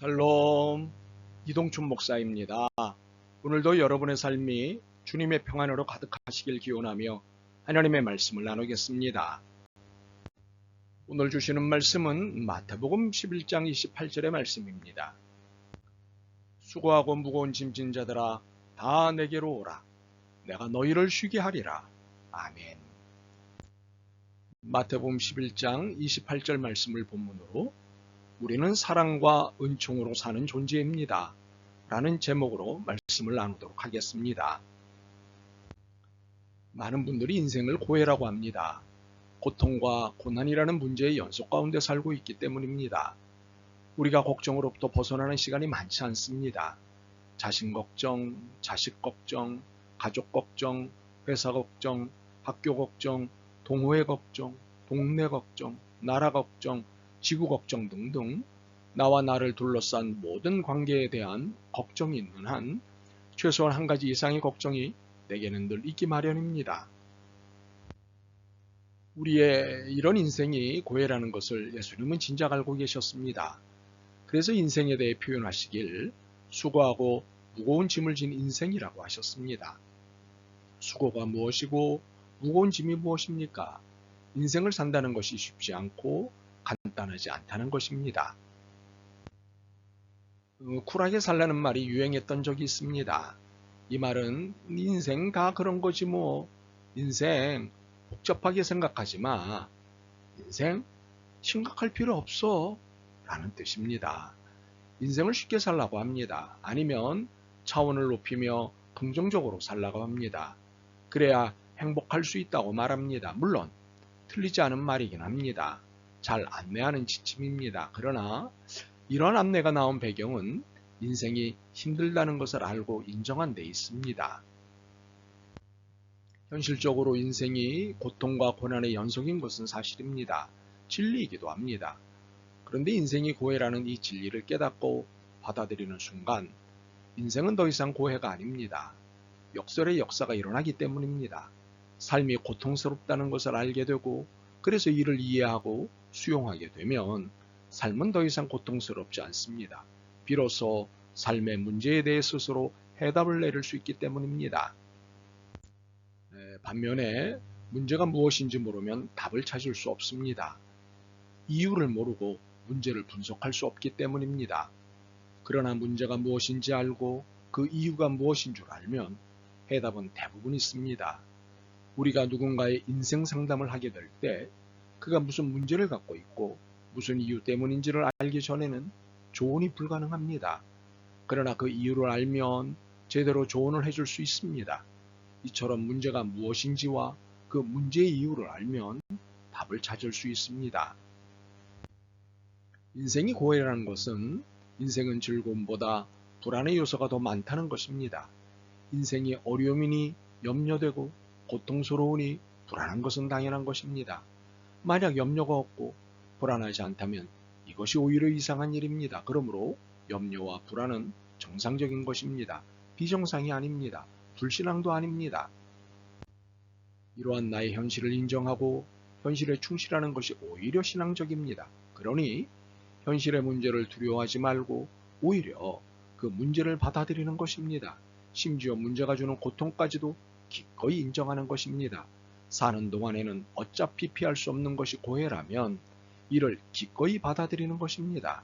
샬롬, 이동춘 목사입니다. 오늘도 여러분의 삶이 주님의 평안으로 가득하시길 기원하며 하나님의 말씀을 나누겠습니다. 오늘 주시는 말씀은 마태복음 11장 28절의 말씀입니다. 수고하고 무거운 짐진 자들아 다 내게로 오라. 내가 너희를 쉬게 하리라. 아멘. 마태복음 11장 28절 말씀을 본문으로 우리는 사랑과 은총으로 사는 존재입니다. 라는 제목으로 말씀을 나누도록 하겠습니다. 많은 분들이 인생을 고해라고 합니다. 고통과 고난이라는 문제의 연속 가운데 살고 있기 때문입니다. 우리가 걱정으로부터 벗어나는 시간이 많지 않습니다. 자신 걱정, 자식 걱정, 가족 걱정, 회사 걱정, 학교 걱정, 동호회 걱정, 동네 걱정, 나라 걱정, 지구 걱정 등등 나와 나를 둘러싼 모든 관계에 대한 걱정이 있는 한 최소한 한 가지 이상의 걱정이 내게는 늘 있기 마련입니다. 우리의 이런 인생이 고해라는 것을 예수님은 진작 알고 계셨습니다. 그래서 인생에 대해 표현하시길 수고하고 무거운 짐을 진 인생이라고 하셨습니다. 수고가 무엇이고 무거운 짐이 무엇입니까? 인생을 산다는 것이 쉽지 않고 간단하지 않다는 것입니다. 쿨하게 살라는 말이 유행했던 적이 있습니다. 이 말은 인생 다 그런 거지 뭐. 인생 복잡하게 생각하지 마. 인생 심각할 필요 없어. 라는 뜻입니다. 인생을 쉽게 살라고 합니다. 아니면 차원을 높이며 긍정적으로 살라고 합니다. 그래야 행복할 수 있다고 말합니다. 물론 틀리지 않은 말이긴 합니다. 잘 안내하는 지침입니다. 그러나 이런 안내가 나온 배경은 인생이 힘들다는 것을 알고 인정한 데 있습니다. 현실적으로 인생이 고통과 고난의 연속인 것은 사실입니다. 진리이기도 합니다. 그런데 인생이 고해라는 이 진리를 깨닫고 받아들이는 순간 인생은 더 이상 고해가 아닙니다. 역설의 역사가 일어나기 때문입니다. 삶이 고통스럽다는 것을 알게 되고 그래서 이를 이해하고 수용하게 되면 삶은 더 이상 고통스럽지 않습니다. 비로소 삶의 문제에 대해 스스로 해답을 내릴 수 있기 때문입니다. 반면에 문제가 무엇인지 모르면 답을 찾을 수 없습니다. 이유를 모르고 문제를 분석할 수 없기 때문입니다. 그러나 문제가 무엇인지 알고 그 이유가 무엇인 줄 알면 해답은 대부분 있습니다. 우리가 누군가의 인생 상담을 하게 될 때 그가 무슨 문제를 갖고 있고 무슨 이유 때문인지를 알기 전에는 조언이 불가능합니다. 그러나 그 이유를 알면 제대로 조언을 해줄 수 있습니다. 이처럼 문제가 무엇인지와 그 문제의 이유를 알면 답을 찾을 수 있습니다. 인생이 고해라는 것은 인생은 즐거움보다 불안의 요소가 더 많다는 것입니다. 인생이 어려움이니 염려되고 고통스러우니 불안한 것은 당연한 것입니다. 만약 염려가 없고 불안하지 않다면 이것이 오히려 이상한 일입니다. 그러므로 염려와 불안은 정상적인 것입니다. 비정상이 아닙니다. 불신앙도 아닙니다. 이러한 나의 현실을 인정하고 현실에 충실하는 것이 오히려 신앙적입니다. 그러니 현실의 문제를 두려워하지 말고 오히려 그 문제를 받아들이는 것입니다. 심지어 문제가 주는 고통까지도 기꺼이 인정하는 것입니다. 사는 동안에는 어차피 피할 수 없는 것이 고해라면 이를 기꺼이 받아들이는 것입니다.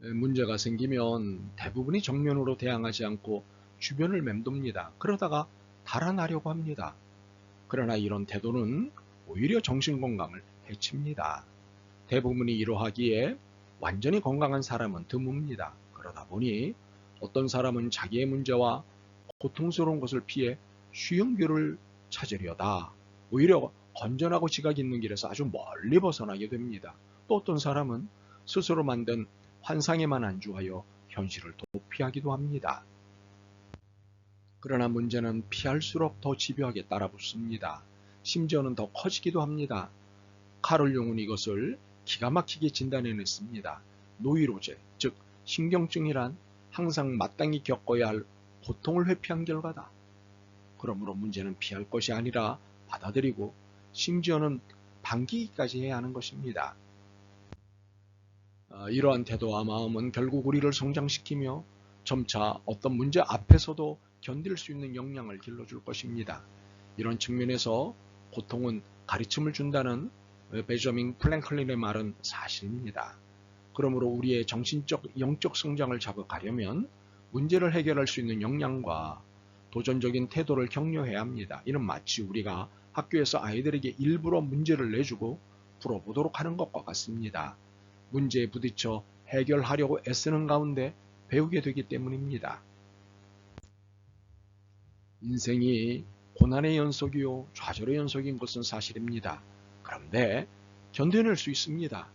문제가 생기면 대부분이 정면으로 대항하지 않고 주변을 맴돕니다. 그러다가 달아나려고 합니다. 그러나 이런 태도는 오히려 정신건강을 해칩니다. 대부분이 이러하기에 완전히 건강한 사람은 드뭅니다. 그러다 보니 어떤 사람은 자기의 문제와 고통스러운 것을 피해 쉬운 길을 찾으려다 오히려 건전하고 지각 있는 길에서 아주 멀리 벗어나게 됩니다. 또 어떤 사람은 스스로 만든 환상에만 안주하여 현실을 도피하기도 합니다. 그러나 문제는 피할수록 더 집요하게 따라붙습니다. 심지어는 더 커지기도 합니다. 카를 용은 이것을 기가 막히게 진단해냈습니다. 노이로제, 즉 신경증이란 항상 마땅히 겪어야 할 고통을 회피한 결과다. 그러므로 문제는 피할 것이 아니라 받아들이고 심지어는 반기기까지 해야 하는 것입니다. 이러한 태도와 마음은 결국 우리를 성장시키며 점차 어떤 문제 앞에서도 견딜 수 있는 역량을 길러줄 것입니다. 이런 측면에서 고통은 가르침을 준다는 베저민 플랭클린의 말은 사실입니다. 그러므로 우리의 정신적, 영적 성장을 자극하려면 문제를 해결할 수 있는 역량과 도전적인 태도를 격려해야 합니다. 이는 마치 우리가 학교에서 아이들에게 일부러 문제를 내주고 풀어보도록 하는 것과 같습니다. 문제에 부딪혀 해결하려고 애쓰는 가운데 배우게 되기 때문입니다. 인생이 고난의 연속이요 좌절의 연속인 것은 사실입니다. 그런데 견뎌낼 수 있습니다.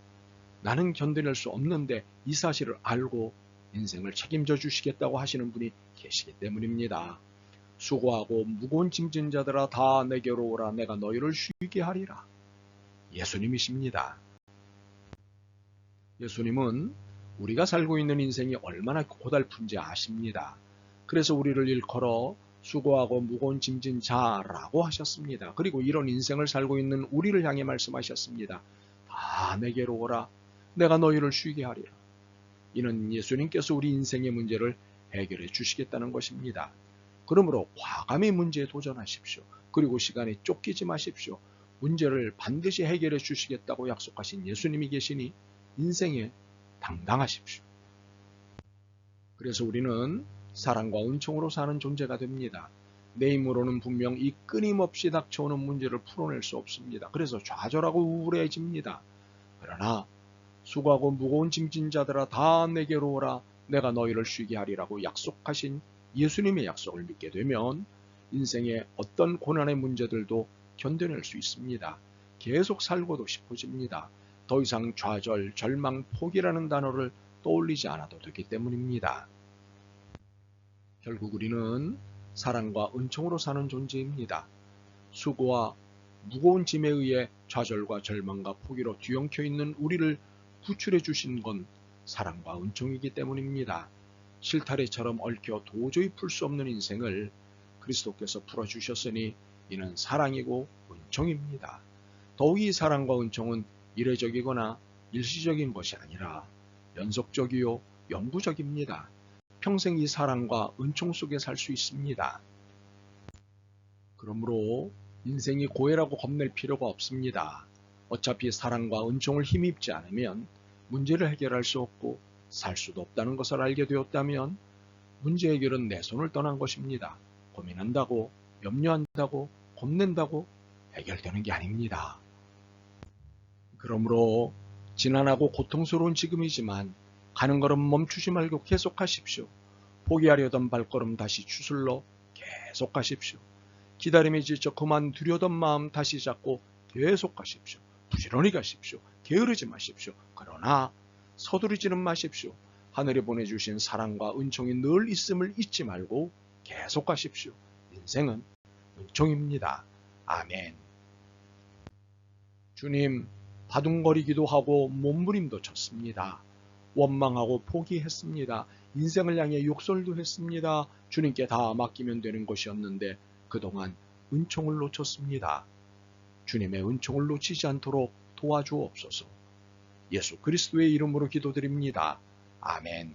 나는 견뎌낼 수 없는데 이 사실을 알고 인생을 책임져 주시겠다고 하시는 분이 계시기 때문입니다. 수고하고 무거운 짐진 자들아 다 내게로 오라 내가 너희를 쉬게 하리라. 예수님이십니다. 예수님은 우리가 살고 있는 인생이 얼마나 고달픈지 아십니다. 그래서 우리를 일컬어 수고하고 무거운 짐진 자라고 하셨습니다. 그리고 이런 인생을 살고 있는 우리를 향해 말씀하셨습니다. 다 내게로 오라 내가 너희를 쉬게 하리라. 이는 예수님께서 우리 인생의 문제를 해결해 주시겠다는 것입니다. 그러므로 과감히 문제에 도전하십시오. 그리고 시간에 쫓기지 마십시오. 문제를 반드시 해결해 주시겠다고 약속하신 예수님이 계시니 인생에 당당하십시오. 그래서 우리는 사랑과 은총으로 사는 존재가 됩니다. 내 힘으로는 분명 이 끊임없이 닥쳐오는 문제를 풀어낼 수 없습니다. 그래서 좌절하고 우울해집니다. 그러나 수고하고 무거운 짐진 자들아 다 내게로 오라 내가 너희를 쉬게 하리라고 약속하신 예수님의 약속을 믿게 되면 인생의 어떤 고난의 문제들도 견뎌낼 수 있습니다. 계속 살고도 싶어집니다. 더 이상 좌절, 절망, 포기라는 단어를 떠올리지 않아도 되기 때문입니다. 결국 우리는 사랑과 은총으로 사는 존재입니다. 수고와 무거운 짐에 의해 좌절과 절망과 포기로 뒤엉켜 있는 우리를 구출해 주신 건 사랑과 은총이기 때문입니다. 실타래처럼 얽혀 도저히 풀 수 없는 인생을 그리스도께서 풀어주셨으니 이는 사랑이고 은총입니다. 더욱이 사랑과 은총은 이례적이거나 일시적인 것이 아니라 연속적이요 영구적입니다. 평생 이 사랑과 은총 속에 살 수 있습니다. 그러므로 인생이 고해라고 겁낼 필요가 없습니다. 어차피 사랑과 은총을 힘입지 않으면 문제를 해결할 수 없고 살 수도 없다는 것을 알게 되었다면 문제 해결은 내 손을 떠난 것입니다. 고민한다고, 염려한다고, 겁낸다고 해결되는 게 아닙니다. 그러므로 지난하고 고통스러운 지금이지만 가는 걸음 멈추지 말고 계속하십시오. 포기하려던 발걸음 다시 추슬러 계속 가십시오. 기다림에 지쳐 그만두려던 마음 다시 잡고 계속 가십시오. 부지런히 가십시오. 게으르지 마십시오. 그러나 서두르지는 마십시오. 하늘에 보내주신 사랑과 은총이 늘 있음을 잊지 말고 계속 가십시오. 인생은 은총입니다. 아멘. 주님, 바둥거리기도 하고 몸부림도 쳤습니다. 원망하고 포기했습니다. 인생을 향해 욕설도 했습니다. 주님께 다 맡기면 되는 것이었는데 그동안 은총을 놓쳤습니다. 주님의 은총을 놓치지 않도록 도와주옵소서. 예수 그리스도의 이름으로 기도드립니다. 아멘.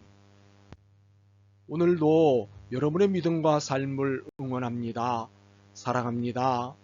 오늘도 여러분의 믿음과 삶을 응원합니다. 사랑합니다.